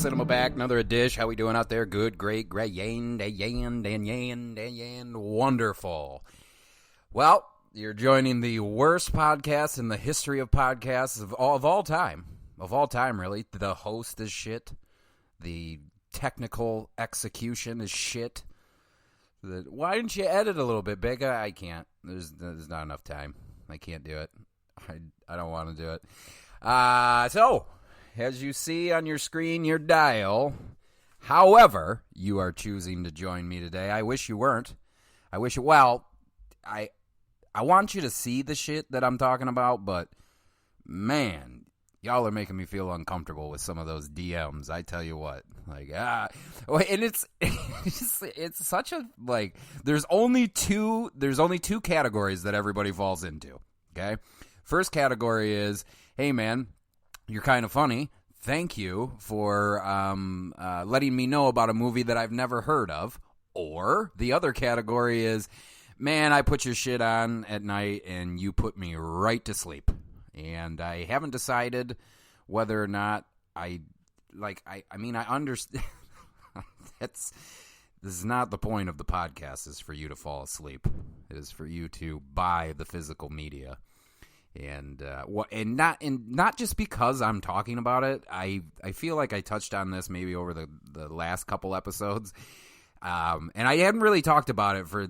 Cinema back, another dish. How we doing out there? Good, great, wonderful. Well, you're joining the worst podcast in the history of podcasts of all time. Of all time, really. The host is shit. The technical execution is shit. Why didn't you edit a little bit, Becca? I can't. There's not enough time. I can't do it. I don't want to do it. So, as you see on your screen, your dial, however you are choosing to join me today, I wish you weren't. I want you to see the shit that I'm talking about, but, man, y'all are making me feel uncomfortable with some of those DMs. I tell you what. And it's such a, there's only two categories that everybody falls into, okay? First category is, hey, man, you're kind of funny. Thank you for letting me know about a movie that I've never heard of. Or the other category is, man, I put your shit on at night and you put me right to sleep. And I haven't decided whether or not I understand. This is not the point of the podcast, is for you to fall asleep. It is for you to buy the physical media. And not just because I'm talking about it. I feel like I touched on this maybe over the last couple episodes. And I hadn't really talked about it for,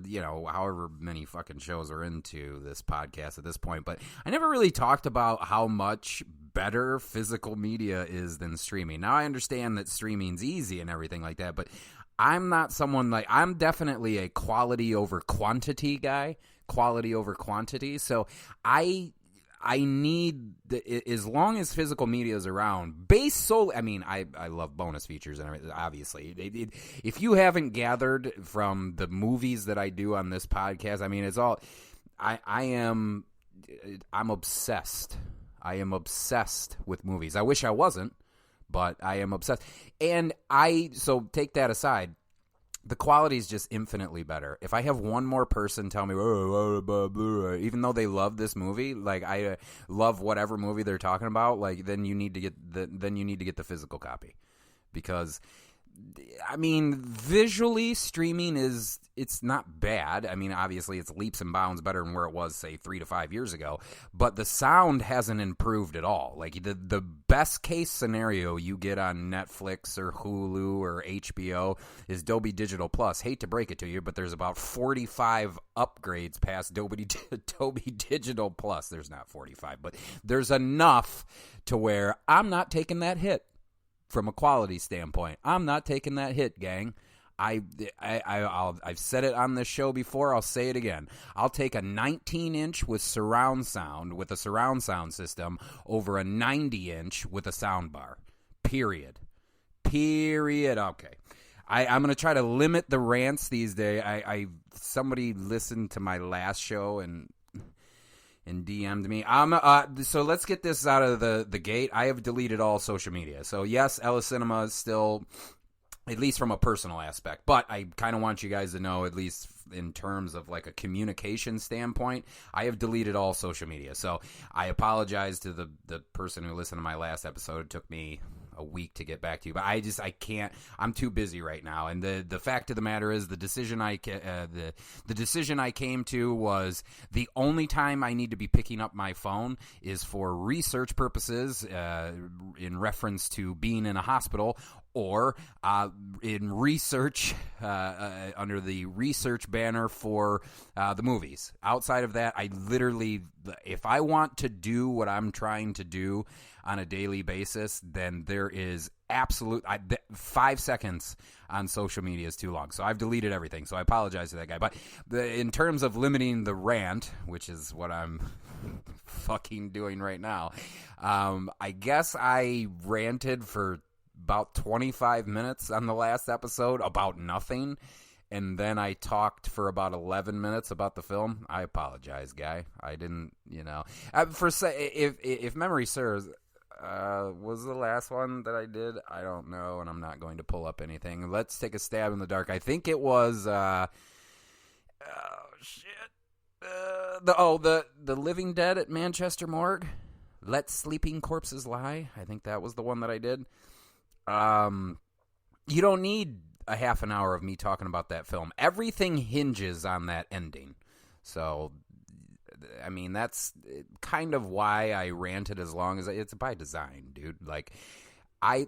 however many fucking shows are into this podcast at this point. But I never really talked about how much better physical media is than streaming. Now, I understand that streaming's easy and everything like that, but I'm not someone I'm definitely a quality over quantity guy. Quality over quantity. So I need, as long as physical media is around, based solely, I love bonus features and everything, obviously. If you haven't gathered from the movies that I do on this podcast, it's all, I'm obsessed. I am obsessed with movies. I wish I wasn't, but I am obsessed. So take that aside. The quality is just infinitely better. If I have one more person tell me, even though they love this movie, I love whatever movie they're talking about, then you need to get the physical copy, because visually streaming it's not bad. Obviously it's leaps and bounds better than where it was, say, 3 to 5 years ago, but the sound hasn't improved at all. The best case scenario you get on Netflix or Hulu or HBO is Dolby Digital Plus. Hate to break it to you, but there's about 45 upgrades past Dolby Digital Plus. There's not 45, but there's enough to where I'm not taking that hit. From a quality standpoint, I'm not taking that hit, gang. I've said it on this show before. I'll say it again. I'll take a 19-inch with surround sound, with a surround sound system, over a 90-inch with a sound bar. Period. Okay. I'm going to try to limit the rants these days. Somebody listened to my last show and DM'd me. So let's get this out of the gate. I have deleted all social media. So yes, Ellis Cinema is still, at least from a personal aspect, but I kind of want you guys to know, at least in terms of a communication standpoint, I have deleted all social media. So I apologize to the person who listened to my last episode. It took me a week to get back to you, but I can't. I'm too busy right now. And the fact of the matter is, the decision I came to was, the only time I need to be picking up my phone is for research purposes, in reference to being in a hospital, or in research, under the research banner for the movies. Outside of that, I literally, if I want to do what I'm trying to do on a daily basis, then there is 5 seconds on social media is too long. So I've deleted everything. So I apologize to that guy. But in terms of limiting the rant, which is what I'm fucking doing right now, I guess I ranted for about 25 minutes on the last episode about nothing, and then I talked for about 11 minutes about the film. I apologize, guy. I didn't, if memory serves, was the last one that I did? I don't know, and I'm not going to pull up anything. Let's take a stab in the dark. I think it was, the Living Dead at Manchester Morgue. Let Sleeping Corpses Lie. I think that was the one that I did. You don't need a half an hour of me talking about that film. Everything hinges on that ending. So, I mean, that's kind of why I ranted as long as it's by design, dude. Like, I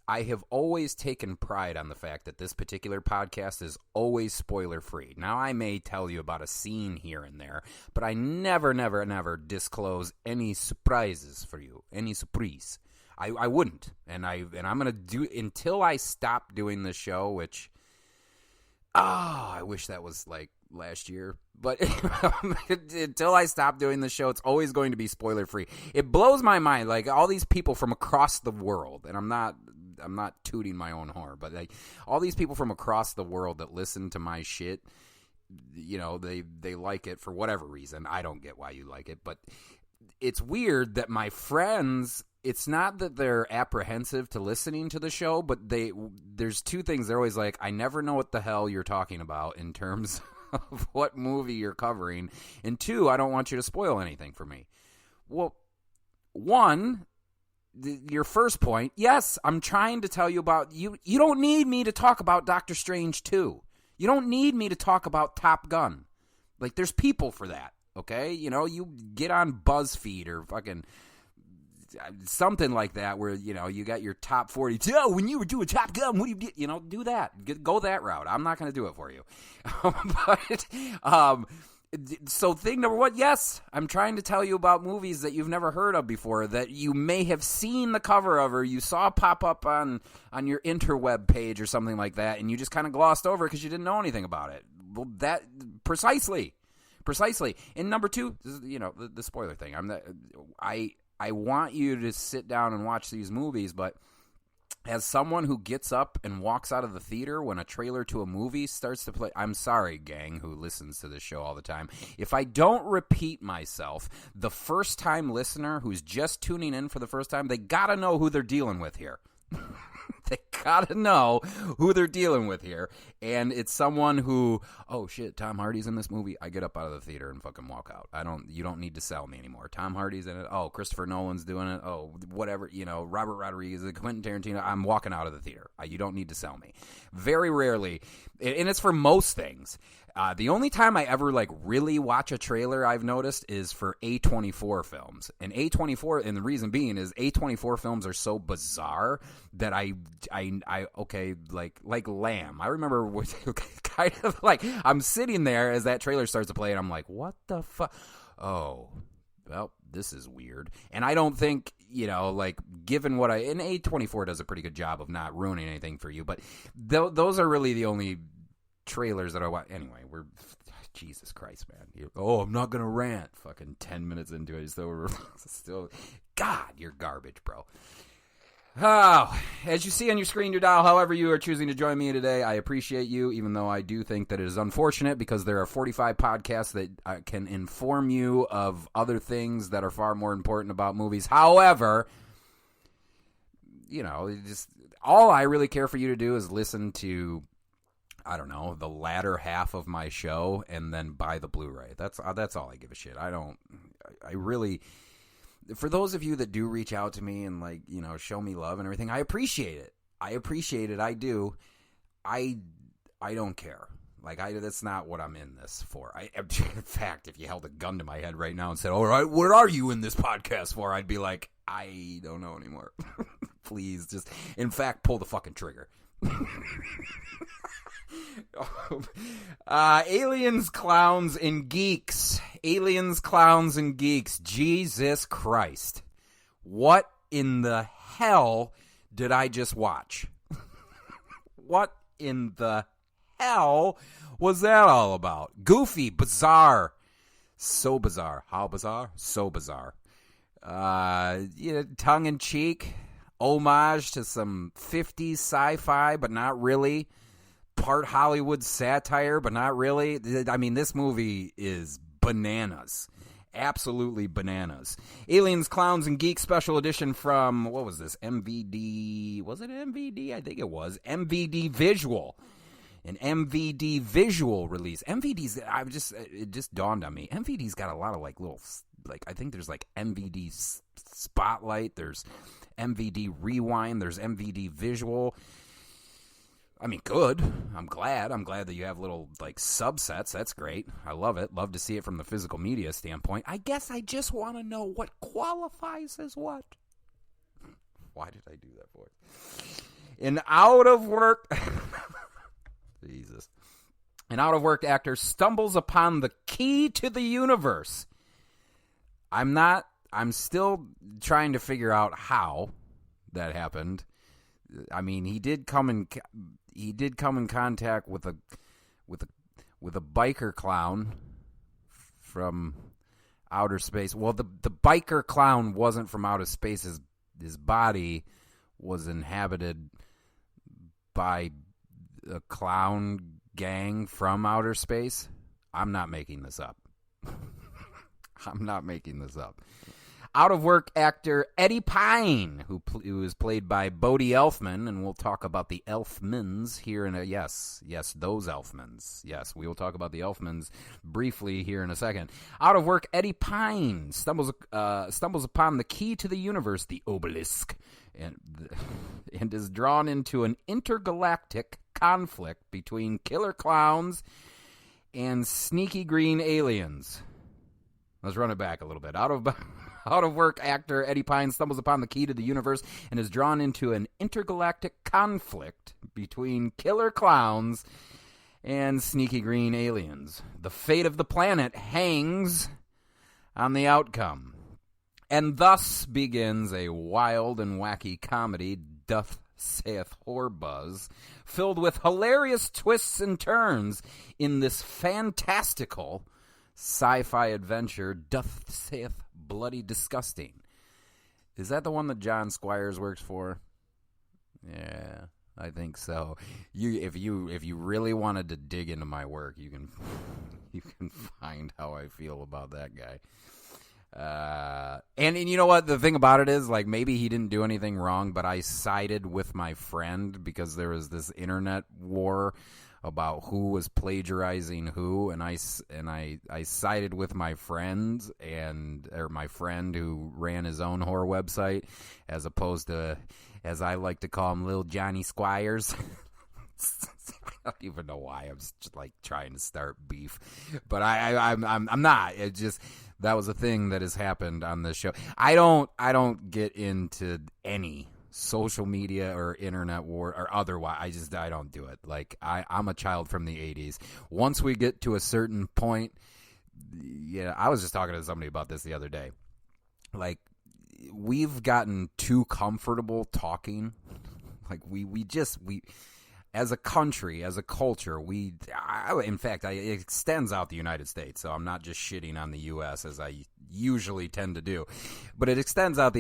have always taken pride on the fact that this particular podcast is always spoiler free. Now, I may tell you about a scene here and there, but I never disclose any surprises for you, any surprise. I wouldn't, and I'm gonna do until I stop doing this show, which I wish that was like last year, but until I stop doing the show, it's always going to be spoiler free. It blows my mind, like all these people from across the world, and I'm not tooting my own horn, but like all these people from across the world that listen to my shit, you know, they like it for whatever reason. I don't get why you like it, but it's weird that my friends, it's not that they're apprehensive to listening to the show, but there's two things. They're always like, I never know what the hell you're talking about in terms of what movie you're covering. And two, I don't want you to spoil anything for me. Well, one, your first point, yes, I'm trying to tell you about, you don't need me to talk about Doctor Strange 2. You don't need me to talk about Top Gun. Like, there's people for that, okay? You know, you get on BuzzFeed or fucking something like that where, you know, you got your top 40. Oh, when you were doing Top Gun, what do you get? You know, do that. Go that route. I'm not going to do it for you. So thing number one, yes, I'm trying to tell you about movies that you've never heard of before, that you may have seen the cover of or you saw pop up on your interweb page or something like that, and you just kind of glossed over because you didn't know anything about it. Well, that precisely. And number two, you know, the spoiler thing. I want you to sit down and watch these movies, but as someone who gets up and walks out of the theater when a trailer to a movie starts to play, I'm sorry, gang, who listens to this show all the time. If I don't repeat myself, the first-time listener who's just tuning in for the first time, they got to know who they're dealing with here. They gotta know who they're dealing with here. And it's someone who, oh shit, Tom Hardy's in this movie. I get up out of the theater and fucking walk out. You don't need to sell me anymore. Tom Hardy's in it. Oh, Christopher Nolan's doing it. Oh, whatever, you know, Robert Rodriguez, Quentin Tarantino. I'm walking out of the theater. You don't need to sell me. Very rarely, and it's for most things. The only time I ever like really watch a trailer, I've noticed, is for A24 films. And A24, and the reason being is A24 films are so bizarre that I okay, like Lamb. I remember kind of like I'm sitting there as that trailer starts to play, and I'm like, what the fuck? Oh, well, this is weird. And I don't think, you know, like, given what and A24 does a pretty good job of not ruining anything for you, but those are really the only trailers that I watch. Anyway, Jesus Christ, man. I'm not gonna rant. Fucking 10 minutes into it, still, God, you're garbage, bro. Oh, as you see on your screen, your dial, however you are choosing to join me today, I appreciate you, even though I do think that it is unfortunate because there are 45 podcasts that can inform you of other things that are far more important about movies. However, you know, just all I really care for you to do is listen to, I don't know, the latter half of my show and then buy the Blu-ray. That's all I give a shit. I really, for those of you that do reach out to me and, like, you know, show me love and everything, I appreciate it. I do. I don't care. Like, that's not what I'm in this for. In fact, if you held a gun to my head right now and said, all right, what are you in this podcast for? I'd be like, I don't know anymore. Please, just, in fact, pull the fucking trigger. Aliens, clowns, and geeks. Aliens, clowns, and geeks. Jesus Christ. What in the hell did I just watch? What in the hell was that all about? Goofy, bizarre. So bizarre. How bizarre? So bizarre. Tongue-in-cheek. Homage to some 50s sci-fi, but not really. Part Hollywood satire, but not really. I mean, this movie is bananas. Absolutely bananas. Aliens, Clowns, and Geeks special edition from, what was this? MVD. Was it MVD? I think it was. MVD Visual. An MVD Visual release. MVD's, it just dawned on me. MVD's got a lot of, like, little like, I think there's like MVD Spotlight, there's MVD Rewind, there's MVD Visual. I mean, good. I'm glad that you have little, like, subsets. That's great. I love it. Love to see it from the physical media standpoint. I guess I just want to know what qualifies as what. Why did I do that for? An out-of-work... Jesus. An out-of-work actor stumbles upon the key to the universe. I'm still trying to figure out how that happened. I mean, he did come in contact with a biker clown from outer space. Well, the biker clown wasn't from outer space. His body was inhabited by a clown gang from outer space. I'm not making this up. Out-of-work actor Eddy Pine, who is played by Bodhi Elfman, and we'll talk about the Elfmans here in a... Yes, those Elfmans. Yes, we will talk about the Elfmans briefly here in a second. Out-of-work Eddy Pine stumbles upon the key to the universe, the obelisk, and is drawn into an intergalactic conflict between killer clowns and sneaky green aliens. Let's run it back a little bit. Out-of-work actor Eddy Pine stumbles upon the key to the universe and is drawn into an intergalactic conflict between killer clowns and sneaky green aliens. The fate of the planet hangs on the outcome. And thus begins a wild and wacky comedy, doth saith Whorebuzz, filled with hilarious twists and turns in this fantastical sci-fi adventure, doth saith Bloody Disgusting. Is that the one that John Squires works for? Yeah, I think so. If you really wanted to dig into my work, you can find how I feel about that guy. And you know what? The thing about it is, like, maybe he didn't do anything wrong, but I sided with my friend because there was this internet war about who was plagiarizing who, and I sided with my friend or my friend who ran his own horror website, as opposed to, as I like to call him, Lil Johnny Squires. I don't even know why I'm just like trying to start beef, but I'm not. It just, that was a thing that has happened on this show. I don't get into any social media or internet war or otherwise. I don't do it. Like, I'm a child from the 80s. Once we get to a certain point, yeah, I was just talking to somebody about this the other day. Like, we've gotten too comfortable talking. Like, we as a country, as a culture, in fact, it extends out the United States, so I'm not just shitting on the U.S. as I usually tend to do, but it extends out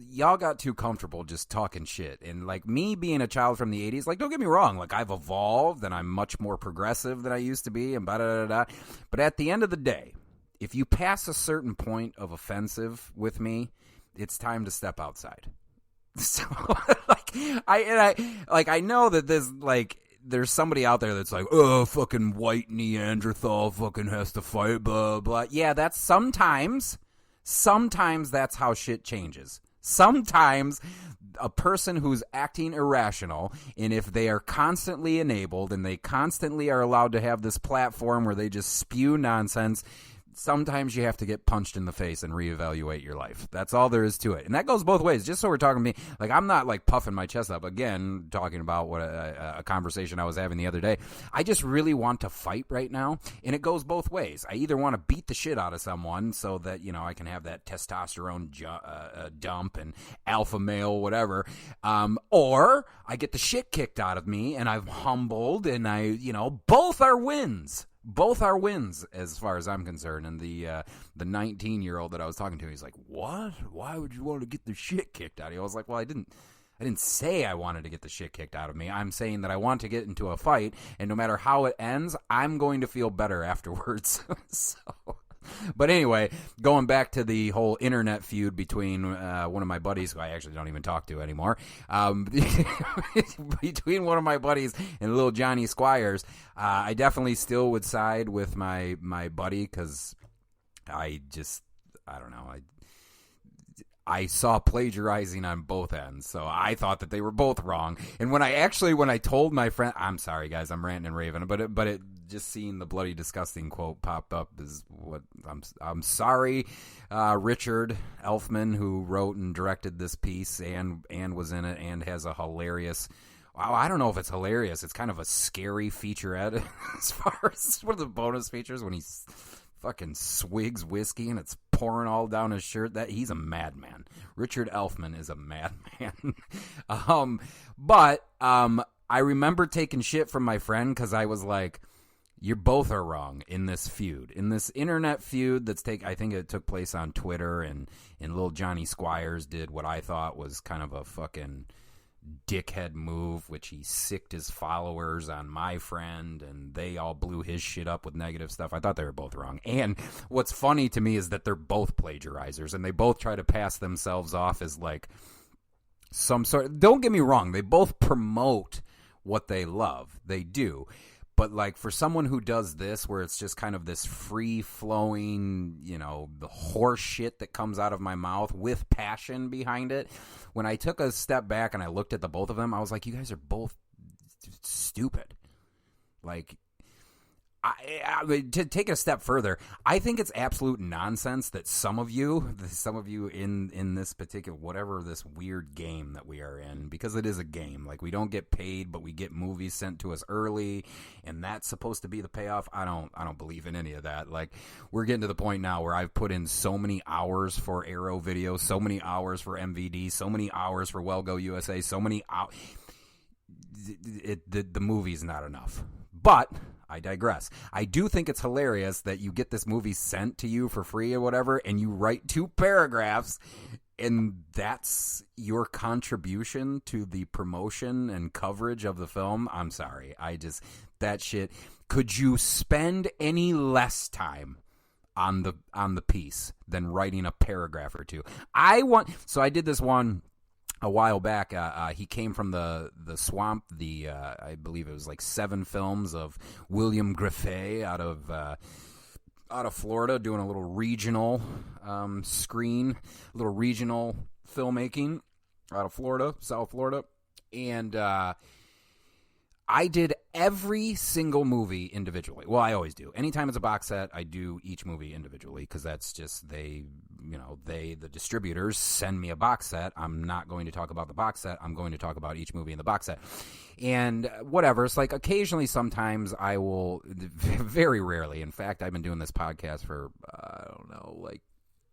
y'all got too comfortable just talking shit. And, like, me being a child from the 80s, like, don't get me wrong, like, I've evolved and I'm much more progressive than I used to be and blah-da-da-da. But at the end of the day, if you pass a certain point of offensive with me, it's time to step outside. So, I know that there's somebody out there that's like, oh, fucking white Neanderthal fucking has to fight, blah, blah. Yeah, that's sometimes that's how shit changes. Sometimes a person who's acting irrational, and if they are constantly enabled and they constantly are allowed to have this platform where they just spew nonsense, sometimes you have to get punched in the face and reevaluate your life. That's all there is to it. And that goes both ways. Just so we're talking to me, like, I'm not like puffing my chest up. Again, talking about what a conversation I was having the other day. I just really want to fight right now. And it goes both ways. I either want to beat the shit out of someone so that, you know, I can have that testosterone dump and alpha male, whatever. Or I get the shit kicked out of me and I'm humbled, and both are wins. Both are wins as far as I'm concerned. And the 19-year-old that I was talking to, he's like, what? Why would you want to get the shit kicked out of you? I was like, well, I didn't say I wanted to get the shit kicked out of me. I'm saying that I want to get into a fight, and no matter how it ends, I'm going to feel better afterwards. But anyway, going back to the whole internet feud between one of my buddies, who I actually don't even talk to anymore, between one of my buddies and Lil Johnny Squires, I definitely still would side with my buddy, because I don't know. I saw plagiarizing on both ends, so I thought that they were both wrong. And when I told my friend, I'm sorry guys, I'm ranting and raving, but it just seeing the bloody disgusting quote popped up is what I'm sorry, Richard Elfman, who wrote and directed this piece and was in it and has a hilarious. Wow, I don't know if it's hilarious. It's kind of a scary featurette as far as one of the bonus features when he's fucking swigs whiskey and it's pouring all down his shirt. That he's a madman. Richard Elfman is a madman. But I remember taking shit from my friend because I was like, "You both are wrong in this feud, in this internet feud I think it took place on Twitter, and little Johnny Squires did what I thought was kind of a fucking dickhead move, which he sicked his followers on my friend, and they all blew his shit up with negative stuff. I thought they were both wrong. And what's funny to me is that they're both plagiarizers, and they both try to pass themselves off as like some sort. Don't get me wrong, they both promote what they love. They do. But, like, for someone who does this, where it's just kind of this free-flowing, the horse shit that comes out of my mouth with passion behind it, when I took a step back and I looked at the both of them, I was like, you guys are both stupid. Like, to take it a step further, I think it's absolute nonsense that some of you in this particular, whatever this weird game that we are in, because it is a game, like we don't get paid, but we get movies sent to us early, and that's supposed to be the payoff. I don't believe in any of that. Like, we're getting to the point now where I've put in so many hours for Arrow Video, so many hours for MVD, so many hours for Well Go USA, so many hours. The movie's not enough. But I digress. I do think it's hilarious that you get this movie sent to you for free or whatever, and you write 2 paragraphs, and that's your contribution to the promotion and coverage of the film. I'm sorry. That shit. Could you spend any less time on the piece than writing a paragraph or 2? So I did this one a while back. He came from the swamp. I believe it was like 7 films of William Griffey out of Florida, doing a little regional little regional filmmaking out of Florida, South Florida, and I did every single movie individually. Well, I always do. Anytime it's a box set, I do each movie individually because that's just the distributors send me a box set. I'm not going to talk about the box set. I'm going to talk about each movie in the box set. And whatever. It's like occasionally, sometimes I will, very rarely. In fact, I've been doing this podcast for, I don't know, like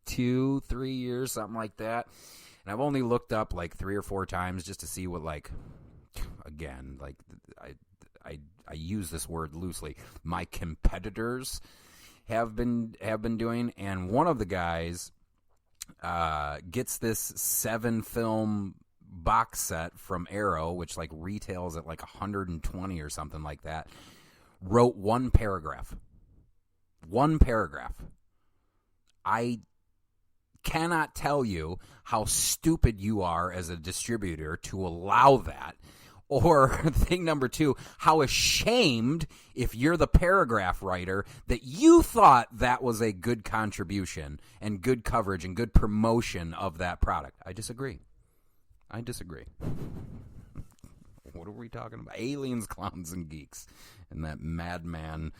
2-3 years, something like that. And I've only looked up like 3 or 4 times just to see what, like, again, like I use this word loosely, my competitors have been doing, and one of the guys gets this 7-film box set from Arrow, which like retails at like $120 or something like that. Wrote 1 paragraph. 1 paragraph. I cannot tell you how stupid you are as a distributor to allow that. Or thing number 2, how ashamed, if you're the paragraph writer, that you thought that was a good contribution and good coverage and good promotion of that product. I disagree. What are we talking about? Aliens, Clowns, and Geeks. And that madman.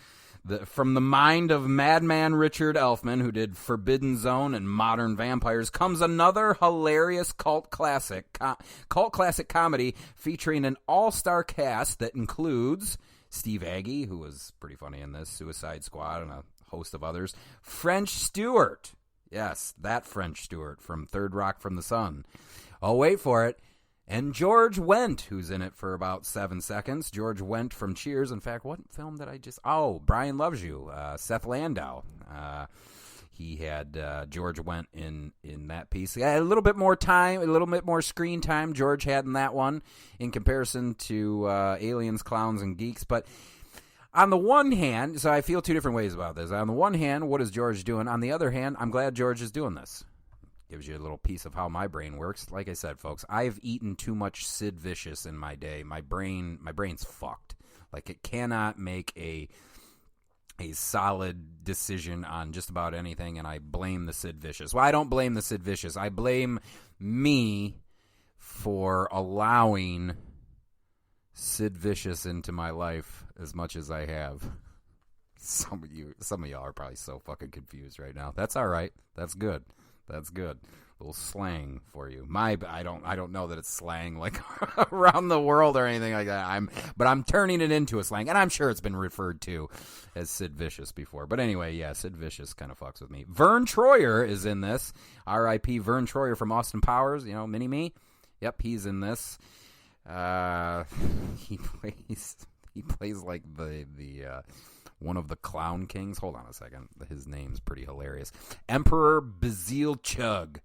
From the mind of madman Richard Elfman, who did Forbidden Zone and Modern Vampires, comes another hilarious cult classic comedy featuring an all-star cast that includes Steve Agee, who was pretty funny in this, Suicide Squad, and a host of others. French Stewart. Yes, that French Stewart from Third Rock from the Sun. Oh, wait for it. And George Wendt, who's in it for about 7 seconds. George Wendt from Cheers. In fact, what film did I just... Oh, Brian Loves You. Seth Landau. He had George Wendt in that piece. A little bit more time, a little bit more screen time George had in that one in comparison to Aliens, Clowns, and Geeks. But on the one hand, so I feel 2 different ways about this. On the one hand, what is George doing? On the other hand, I'm glad George is doing this. Gives you a little piece of how my brain works. Like I said, folks, I've eaten too much Sid Vicious in my day. My brain's fucked. Like, it cannot make a a solid decision on just about anything, and I blame the Sid Vicious. Well, I don't blame the Sid Vicious. I blame me for allowing Sid Vicious into my life as much as I have. Some of y'all are probably so fucking confused right now. That's all right. That's good. That's good. A little slang for you. I don't know that it's slang like around the world or anything like that. But I'm turning it into a slang, and I'm sure it's been referred to as Sid Vicious before. But anyway, yeah, Sid Vicious kind of fucks with me. Verne Troyer is in this. R.I.P. Verne Troyer from Austin Powers. You know, Mini-Me. Yep, he's in this. He plays like the one of the clown kings. Hold on a second. His name's pretty hilarious. Emperor Bezel Chug.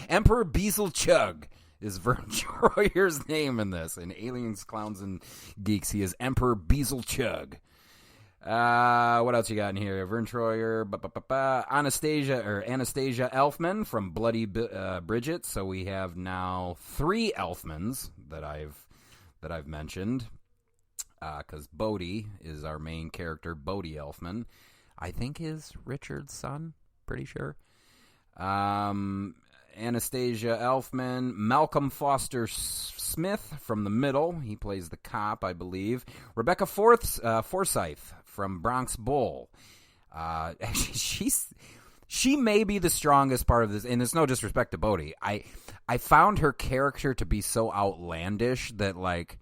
Emperor Bezel Chug is Verne Troyer's name in this. In Aliens, Clowns, and Geeks, he is Emperor Bezel Chug. What else you got in here? Verne Troyer, Anastasia Elfman from Bloody Bridget. So we have now 3 Elfmans that I've mentioned. Because Bodhi is our main character, Bodhi Elfman. I think is Richard's son, pretty sure. Anastasia Elfman, Malcolm Foster Smith from The Middle. He plays the cop, I believe. Rebbeca Forsythe from Bronx Bull. Actually, she may be the strongest part of this, and it's no disrespect to Bodhi. I found her character to be so outlandish that, like,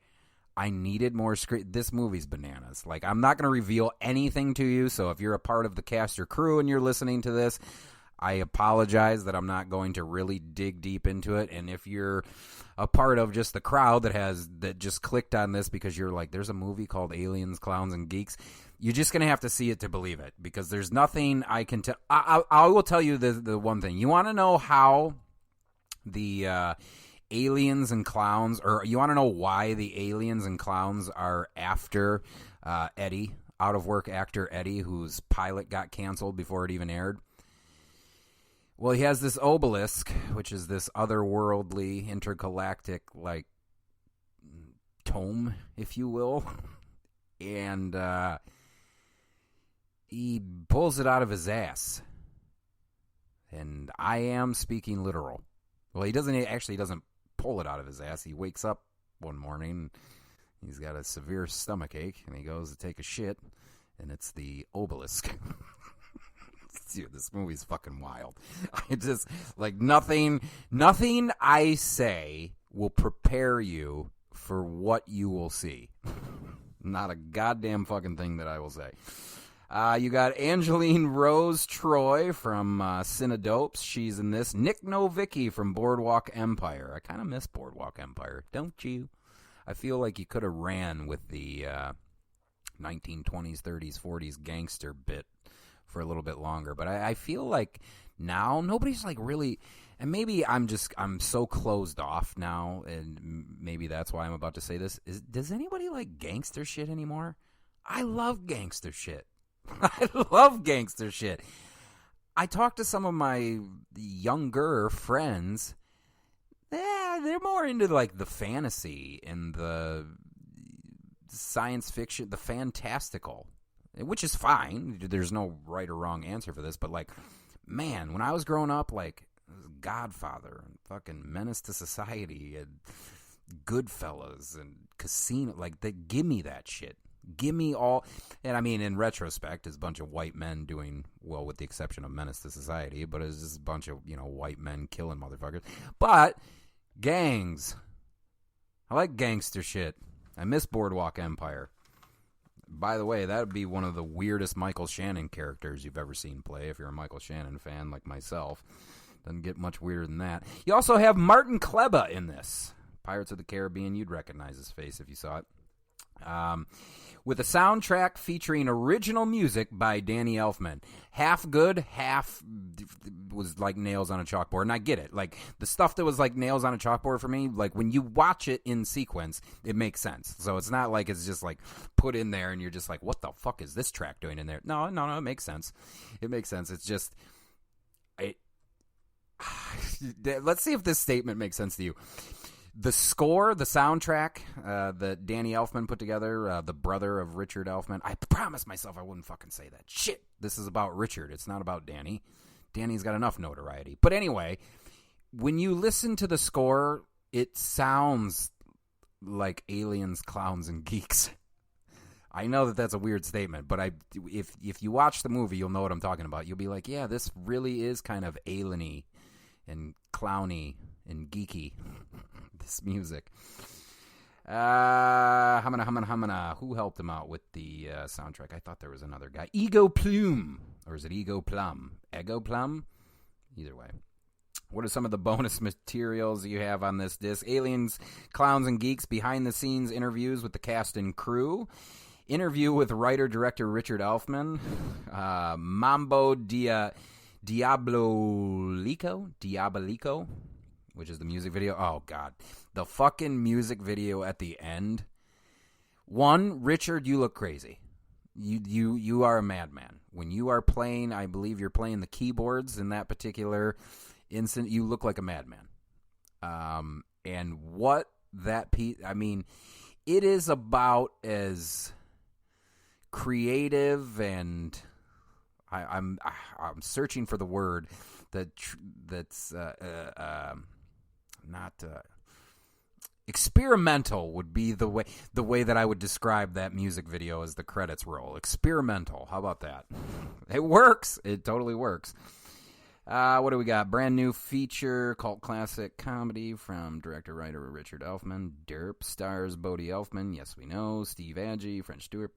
I needed more screen. This movie's bananas. Like, I'm not going to reveal anything to you, so if you're a part of the cast or crew and you're listening to this, I apologize that I'm not going to really dig deep into it. And if you're a part of just the crowd that just clicked on this because you're like, there's a movie called Aliens, Clowns, and Geeks, you're just going to have to see it to believe it, because there's nothing I can tell. I will tell you the one thing. You want to know how the aliens and clowns, or you want to know why the aliens and clowns are after Eddy, out-of-work actor Eddy, whose pilot got canceled before it even aired? Well, he has this obelisk, which is this otherworldly, intergalactic, like, tome, if you will. And he pulls it out of his ass. And I am speaking literal. Well, he doesn't pull it out of his ass. He wakes up one morning, he's got a severe stomach ache, and he goes to take a shit, and it's the obelisk. Dude, this movie's fucking wild. I just, like, nothing I say will prepare you for what you will see. Not a goddamn fucking thing that I will say. You got Angeline-Rose Troy from Cinedopes. She's in this. Nick Novicki from Boardwalk Empire. I kind of miss Boardwalk Empire, don't you? I feel like you could have ran with the 1920s, 30s, 40s gangster bit for a little bit longer. But I feel like now nobody's like really, and maybe I'm so closed off now, and maybe that's why I'm about to say this. Does anybody like gangster shit anymore? I love gangster shit. I love gangster shit. I talked to some of my younger friends. Yeah, they're more into like the fantasy and the science fiction, the fantastical, which is fine. There's no right or wrong answer for this, but like, man, when I was growing up, like Godfather and fucking Menace to Society and Goodfellas and Casino, like, they give me that shit. Give me all, and I mean, in retrospect, it's a bunch of white men doing, well, with the exception of Menace to Society, but it's just a bunch of, white men killing motherfuckers. But gangs, I like gangster shit. I miss Boardwalk Empire. By the way, that would be one of the weirdest Michael Shannon characters you've ever seen play, if you're a Michael Shannon fan like myself. Doesn't get much weirder than that. You also have Martin Klebba in this. Pirates of the Caribbean, you'd recognize his face if you saw it. With a soundtrack featuring original music by Danny Elfman. Half good, half was like nails on a chalkboard. And I get it. Like, the stuff that was like nails on a chalkboard for me, like, when you watch it in sequence, it makes sense. So it's not like it's just like put in there and you're just like, what the fuck is this track doing in there? No, it makes sense. It makes sense. It's just, let's see if this statement makes sense to you. The score, the soundtrack that Danny Elfman put together, the brother of Richard Elfman. I promised myself I wouldn't fucking say that. Shit, this is about Richard. It's not about Danny. Danny's got enough notoriety. But anyway, when you listen to the score, it sounds like Aliens, Clowns, and Geeks. I know that that's a weird statement, but if you watch the movie, you'll know what I'm talking about. You'll be like, yeah, this really is kind of alien-y and clowny and geeky, this music. Hamana. Who helped him out with the soundtrack? I thought there was another guy. Ego Plume. Or is it Ego Plum? Ego Plum? Either way. What are some of the bonus materials you have on this disc? Aliens, Clowns, and Geeks behind-the-scenes interviews with the cast and crew. Interview with writer-director Richard Elfman. Mambo Diabolico, which is the music video. Oh, God. The fucking music video at the end. One, Richard, you look crazy. You are a madman. When you are playing, I believe you're playing the keyboards in that particular instant, you look like a madman. And what that piece, I mean, it is about as creative and I'm searching for the word that's not experimental would be the way that I would describe that music video as the credits roll. Experimental. How about that? It works. It totally works. What do we got? Brand new feature, cult classic comedy from director-writer Richard Elfman. Derp stars Bodhi Elfman. Yes, we know. Steve Agee, French Stewart.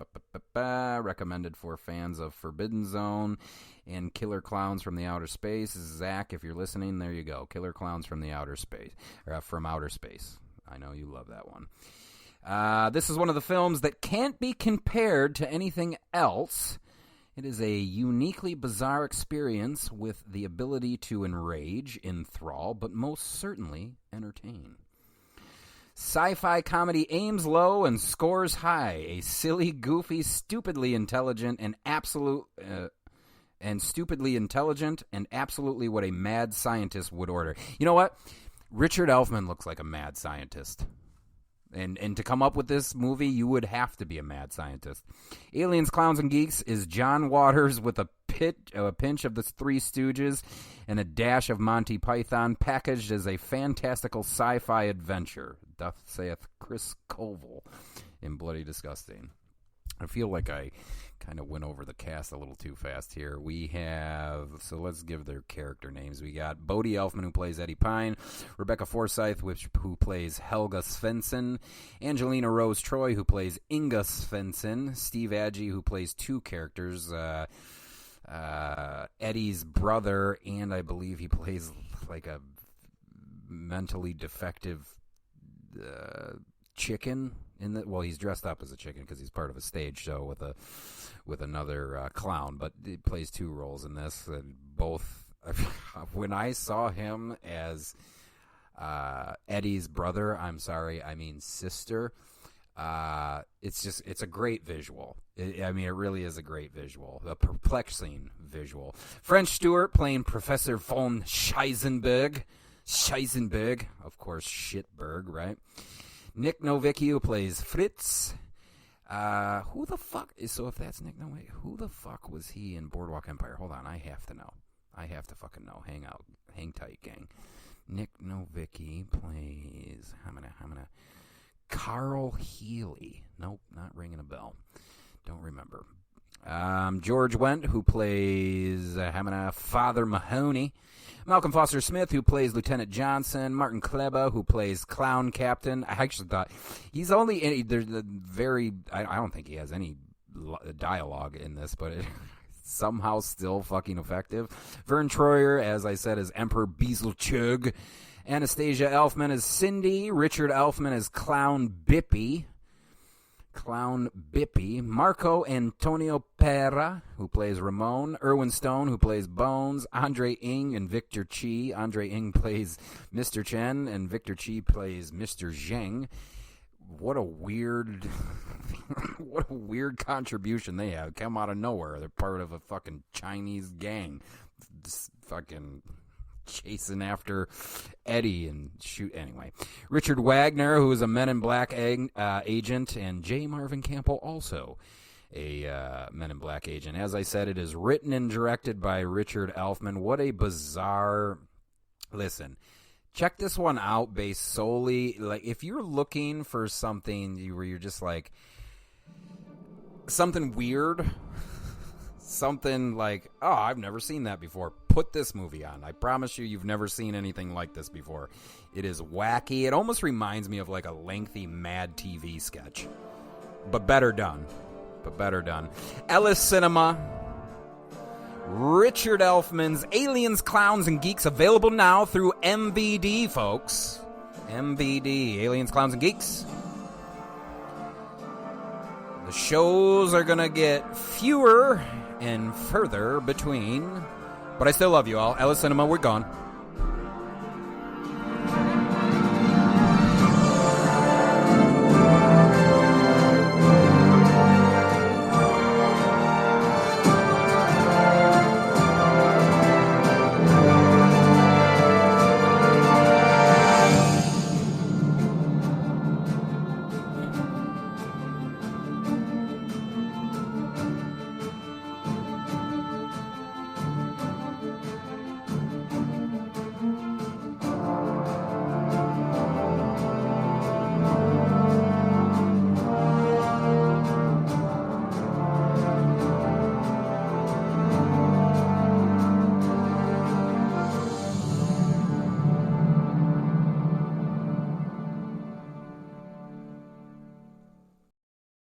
Recommended for fans of Forbidden Zone and Killer Clowns from the Outer Space. Zach, if you're listening, there you go. Killer Clowns from the Outer Space. From Outer Space. I know you love that one. This is one of the films that can't be compared to anything else. It is a uniquely bizarre experience with the ability to enrage, enthrall, but most certainly entertain. Sci-fi comedy aims low and scores high. A silly, goofy, stupidly intelligent, and stupidly intelligent, and absolutely what a mad scientist would order. You know what? Richard Elfman looks like a mad scientist. And to come up with this movie, you would have to be a mad scientist. Aliens, Clowns, and Geeks is John Waters with a pinch of the Three Stooges and a dash of Monty Python, packaged as a fantastical sci-fi adventure. Doth saith Chris Colville in Bloody Disgusting. I feel like I kind of went over the cast a little too fast here. So let's give their character names. We got Bodhi Elfman, who plays Eddy Pine, Rebbeca Forsythe, who plays Helga Svensson, Angelina-Rose Troy, who plays Inga Svensson, Steve Agee, who plays two characters, Eddie's brother, and I believe he plays like a mentally defective chicken. He's dressed up as a chicken because he's part of a stage show with another clown, but he plays two roles in this. And both, when I saw him as Eddie's brother, sister, it's a great visual. It really is a great visual, a perplexing visual. French Stewart playing Professor von Scheisenberg, of course, Shitberg, right? Nick Novicki, who plays Fritz. Who the fuck is... So if that's Nick Novicki, who the fuck was he in Boardwalk Empire? Hold on, I have to know. I have to fucking know. Hang tight, gang. Nick Novicki plays... Carl Healy. Nope, not ringing a bell. Don't remember. George Wendt, who plays Father Mahoney. Malcolm Foster Smith, who plays Lieutenant Johnson. Martin Klebba, who plays Clown Captain. I actually thought he's only in... I don't think he has any dialogue in this, but it somehow still fucking effective. Verne Troyer, as I said, is Emperor Beelzebub. Anastasia Elfman is Cindy. Richard Elfman is Clown Bippy. Marco Antonio Pera, who plays Ramon. Erwin Stone, who plays Bones. Andre Ing and Victor Chi. Andre Ing plays Mr. Chen, and Victor Chi plays Mr. Zheng. What a weird contribution they have. Come out of nowhere. They're part of a fucking Chinese gang. Just fucking chasing after Eddie and shoot. Anyway, Richard Wagner, who is a Men in Black agent, and J. Marvin Campbell, also a Men in Black agent. As I said, it is written and directed by Richard Elfman. What a bizarre... Listen, check this one out based solely... Like, if you're looking for something where you're just like... Something weird... Something like, oh, I've never seen that before. Put this movie on. I promise you've never seen anything like this before. It is wacky. It almost reminds me of like a lengthy Mad TV sketch. But better done. Ellis Cinema. Richard Elfman's Aliens, Clowns, and Geeks, available now through MVD, folks. MVD, Aliens, Clowns, and Geeks. The shows are going to get fewer and further between, but I still love you all. Ellis Cinema, we're gone.